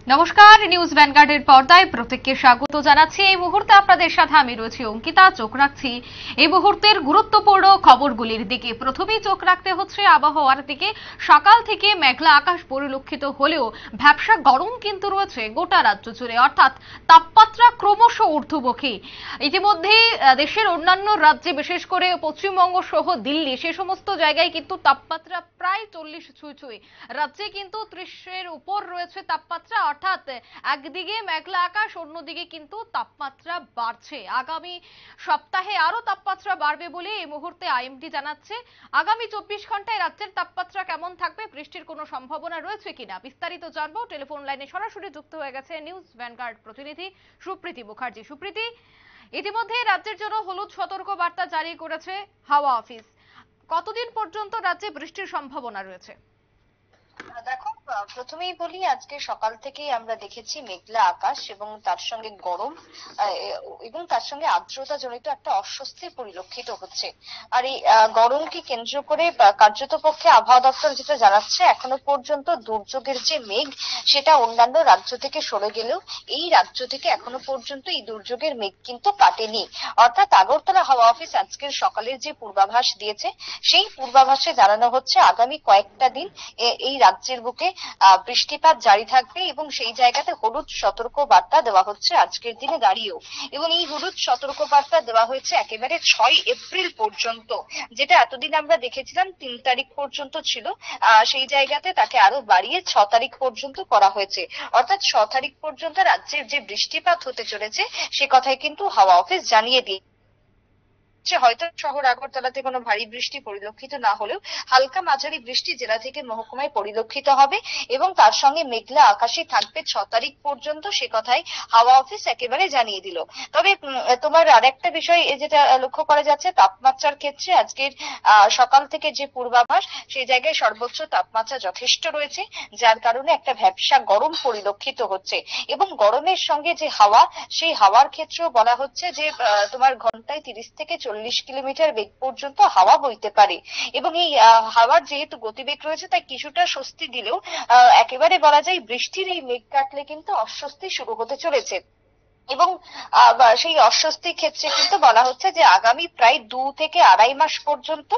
নমস্কার, নিউজ ভ্যানগার্ডের পর্দায় প্রত্যেককে স্বাগত জানাচ্ছি। এই মুহূর্তে আপনাদের সাথে আমি রয়েছি অঙ্কিতা। চোখ রাখছি এই মুহূর্তের গুরুত্বপূর্ণ খবরগুলির দিকে। প্রথমেই চোখ রাখতে হচ্ছে আবহাওয়ার দিকে। সকাল থেকে মেঘলা আকাশ পরিলক্ষিত হলেও ভ্যাপসা গরম কিন্তু রয়েছে গোটা রাজ্য জুড়ে, অর্থাৎ তাপমাত্রা ক্রমশ ঊর্ধ্বমুখী। ইতিমধ্যেই দেশের অন্যান্য রাজ্যে, বিশেষ করে পশ্চিমবঙ্গ সহ দিল্লি, সে সমস্ত জায়গায় কিন্তু তাপমাত্রা প্রায় 40 ছুঁই। রাজ্যে কিন্তু 30-এর উপর রয়েছে তাপমাত্রা, অর্থাৎ একদিকে মেঘলা আকাশ, অন্যদিকে কিন্তু তাপমাত্রা বাড়ছে। আগামী সপ্তাহে আরো তাপমাত্রা বাড়বে বলে এই মুহূর্তে আইএমডি জানাচ্ছে। আগামী 24 ঘন্টায় রাজ্যের তাপমাত্রা কেমন থাকবে, বৃষ্টির কোনো সম্ভাবনা রয়েছে কিনা, বিস্তারিত জানবো। টেলিফোন লাইনে সরাসরি যুক্ত হয়ে গেছে নিউজ ভ্যানগার্ড প্রতিনিধি সুপ্রীতি মুখার্জি। সুপ্রীতি, ইতিমধ্যে রাজ্যের জন্য হলুদ সতর্ক বার্তা জারি করেছে হাওয়া অফিস। কতদিন পর্যন্ত রাজ্যে বৃষ্টির সম্ভাবনা রয়েছে? দেখো, প্রথমেই বলি, আজকে সকাল থেকেই আমরা দেখেছি মেঘলা আকাশ এবং তার সঙ্গে গরম এবং তার সঙ্গে আর্দ্রতা জনিত একটা অস্বস্তি পরিলক্ষিত হচ্ছে। আর এই গরমকে কেন্দ্র করে কার্যতপক্ষে আবহাওয়া দপ্তর যেটা জানাচ্ছে, এখনো পর্যন্ত দুর্যোগের যে মেঘ সেটা অন্যান্য রাজ্য থেকে সরে গেলেও এই রাজ্য থেকে এখনো পর্যন্ত এই দুর্যোগের মেঘ কিন্তু কাটেনি। অর্থাৎ আগরতলা হাওয়া অফিস আজকের সকালের যে পূর্বাভাস দিয়েছে, সেই পূর্বাভাসে জানানো হচ্ছে আগামী কয়েকটা দিন এই রাজ্যের বুকে বৃষ্টিপাত জারি থাকবে এবং সেই জায়গাতে হলুদ সতর্ক বার্তা দেওয়া হচ্ছে আজকের দিনে দাঁড়িয়েও। এবং এই হলুদ সতর্ক বার্তা দেওয়া হয়েছে একেবারে 6 এপ্রিল পর্যন্ত, যেটা এতদিন আমরা দেখেছিলাম 3 তারিখ পর্যন্ত ছিল, সেই জায়গাতে তাকে আরো বাড়িয়ে 6 তারিখ পর্যন্ত করা হয়েছে। অর্থাৎ 6 তারিখ পর্যন্ত রাজ্যের যে বৃষ্টিপাত হতে চলেছে সে কথাই কিন্তু হাওয়া অফিস জানিয়ে দিয়ে হয়তো শহর আগরতলাতে কোনো ভারী বৃষ্টি পরিলক্ষিত না হলেও হালকা মাঝারি বৃষ্টি জেলা থেকে মহকুমায় পরিলক্ষিত হবে এবং তার সঙ্গে মেঘলা আকাশে থাকবে 6 তারিখ পর্যন্ত, সে কথাই হাওয়া অফিস একেবারে জানিয়ে দিল। তবে তোমার আরেকটা বিষয় যেটা লক্ষ্য করা যাচ্ছে, তাপমাত্রার ক্ষেত্রে আজকের সকাল থেকে যে পূর্বাভাস, সেই জায়গায় সর্বোচ্চ তাপমাত্রা যথেষ্ট রয়েছে, যার কারণে একটা ভ্যাপসা গরম পরিলক্ষিত হচ্ছে। এবং গরমের সঙ্গে যে হাওয়া, সেই হাওয়ার ক্ষেত্রেও বলা হচ্ছে যে তোমার ঘন্টায় 30 থেকে 40 কিলোমিটার বেগ পর্যন্ত হাওয়া বইতে পারে। এবং এই হাওয়ার যেহেতু গতিবেগ রয়েছে, তাই কিছুটা স্বস্তি দিলেও একেবারে বলা যায় বৃষ্টির এই মেঘ কাটলে কিন্তু অস্বস্তি শুরু হতে চলেছে। এবং সেই অস্বস্তির ক্ষেত্রে কিন্তু বলা হচ্ছে যে আগামী প্রায় 2 থেকে আড়াই মাস পর্যন্ত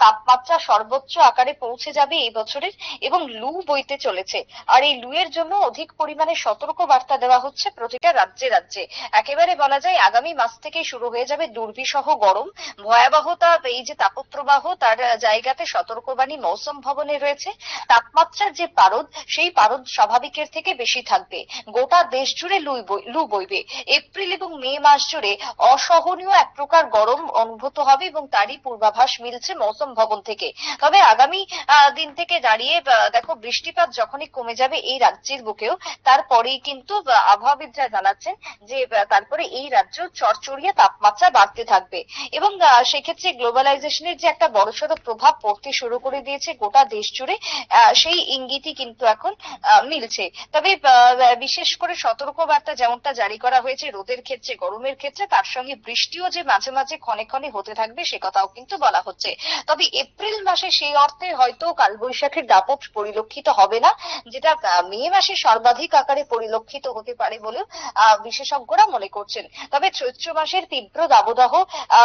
তাপমাত্রা সর্বোচ্চ আকারে পৌঁছে যাবে এই বছরের, এবং লু বইতে চলেছে। আর এই লু এর জন্য অধিক পরিমাণে সতর্ক বার্তা দেওয়া হচ্ছে প্রতিটা রাজ্যে রাজ্যে। একেবারে বলা যায় আগামী মাস থেকে শুরু হয়ে যাবে দুর্বিষহ গরম, ভয়াবহতা। এই যে তাপপ্রবাহ, তার জায়গাতে সতর্কবাণী মৌসুম ভবনে রয়েছে। তাপমাত্রার যে পারদ, সেই পারদ স্বাভাবিকের থেকে বেশি থাকবে। গোটা দেশ জুড়ে লু বইবে। এপ্রিল এবং মে মাস জুড়ে অসহনীয় এক প্রকার গরম অনুভূত হবে এবং তারই পূর্বাভাস মিলছে মৌসুম ভবন থেকে। তবে আগামী দিন থেকে দাঁড়িয়ে দেখো, বৃষ্টিপাত যখনই কমে যাবে এই রাজ্যের বুকেও, তারপরেই কিন্তু আবহাওয়াবিদরা জানাচ্ছেন যে তারপরে এই রাজ্য চড়চড়িয়ে তাপমাত্রা বাড়তে থাকবে। এবং সেক্ষেত্রে গ্লোবালাইজেশনের যে একটা বড়সড় প্রভাব পড়তে শুরু করে দিয়েছে গোটা দেশ জুড়ে, সেই ইঙ্গিতই কিন্তু এখন মিলছে। তবে বিশেষ করে সতর্কবার্তা যেমনটা জারি করা হয়েছে রোদের ক্ষেত্রে, গরমের ক্ষেত্রে, তার সঙ্গে বৃষ্টিও যে মাঝে মাঝে ক্ষণে ক্ষণে হতে থাকবে সে কথাও কিন্তু বলা হচ্ছে। তবে এপ্রিল মাসে সেই অর্থে হয়তো কালবৈশাখীর দাপট পরিলক্ষিত হবে না, যেটা মে মাসে সর্বাধিক আকারে পরিলক্ষিত হতে পারে বলেও বিশেষজ্ঞরা মনে করছেন। তবে চৈত্র মাসের তীব্র দাবদাহ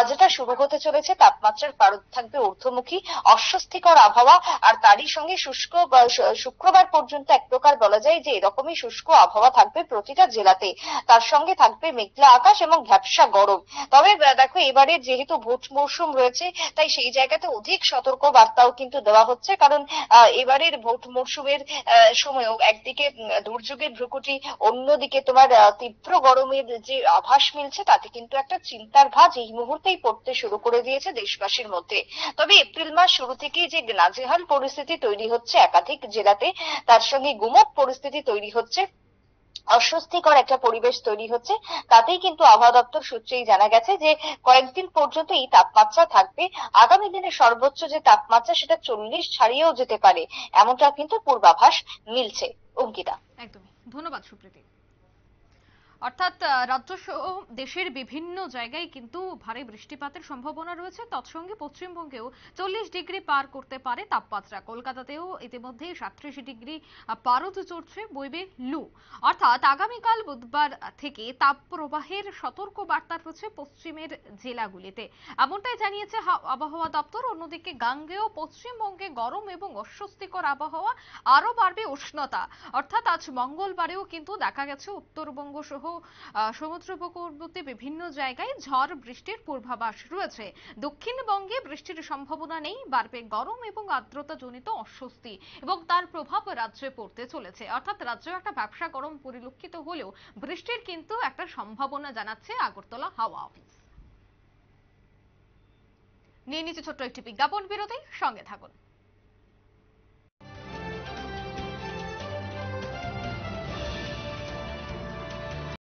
যেটা শুরু হতে চলেছে, তাপমাত্রার পারদ থাকবে ঊর্ধ্বমুখী, অস্বস্তিকর আবহাওয়া। আর তারই সঙ্গে শুষ্ক, শুক্রবার পর্যন্ত এক প্রকার বলা যায় যে এরকমই শুষ্ক আবহাওয়া থাকবে প্রতিটা জেলাতে। তার সঙ্গে থাকবে মেঘলা আকাশ এবং ভ্যাপসা গরম। তবে দেখো, এবারে যেহেতু ভোট মৌসুম রয়েছে, তাই সেই জায়গাতে অধিক সতর্ক বার্তাও কিন্তু দেওয়া হচ্ছে। কারণ এবারের ভোট মৌসুমের সময়ও একদিকে দুর্যোগের ভ্রুকুটি, অন্যদিকে তোমার তীব্র গরমের যে আভাস মিলছে, তাতে কিন্তু একটা চিন্তার ভাঁজ এই মুহূর্তেই পড়তে শুরু করে দিয়েছে দেশবাসীর মধ্যে। তবে এপ্রিল মাস শুরু থেকেই যে নাজেহাল পরিস্থিতি তৈরি হচ্ছে একাধিক জেলাতে, তার সঙ্গে গুমট পরিস্থিতি তৈরি হচ্ছে, অস্বস্তিকর একটা পরিবেশ তৈরি হচ্ছে, তাতেই কিন্তু আবহাওয়া দপ্তর সূত্রেই জানা গেছে যে কয়েকদিন পর্যন্ত এই তাপমাত্রা থাকবে। আগামী দিনে সর্বোচ্চ যে তাপমাত্রা সেটা 40 ছাড়িয়েও যেতে পারে, এমনটা কিন্তু পূর্বাভাস মিলছে। অঙ্কিতা, একদমই ধন্যবাদ সুপ্রীতি। অর্থাৎ রাজ্য সহ দেশের বিভিন্ন জায়গায় কিন্তু ভারী বৃষ্টিপাতের সম্ভাবনা রয়েছে। তৎসঙ্গে পশ্চিমবঙ্গেও 40 ডিগ্রি পার করতে পারে তাপমাত্রা। কলকাতাতেও ইতিমধ্যে 37 ডিগ্রি পারদ চড়ছে, বইবে লু। অর্থাৎ আগামীকাল বুধবার থেকে তাপপ্রবাহের সতর্ক বার্তা রয়েছে পশ্চিমের জেলাগুলিতে, এমনটাই জানিয়েছে আবহাওয়া দপ্তর। অন্যদিকে গাঙ্গেয় পশ্চিমবঙ্গে গরম এবং অস্বস্তিকর আবহাওয়া, আরো বাড়বে উষ্ণতা। অর্থাৎ আজ মঙ্গলবারেও কিন্তু দেখা গেছে উত্তরবঙ্গ সহ সমুদ্র উপকূলবর্তী বিভিন্ন জায়গায় ঝড় বৃষ্টির পূর্বাভাস রয়েছে। দক্ষিণবঙ্গে বৃষ্টির সম্ভাবনা নেই, বাড়বে গরম এবং আর্দ্রতা জনিত অস্বস্তি এবং তার প্রভাব রাজ্যে পড়তে চলেছে। অর্থাৎ রাজ্যে একটা ব্যবসা গরম পরিলক্ষিত হলেও বৃষ্টির কিন্তু একটা সম্ভাবনা জানাচ্ছে আগরতলা হাওয়া অফিস। নিয়ে নিচ্ছে ছোট্ট একটি বিজ্ঞাপন বিরতি, সঙ্গে থাকুন।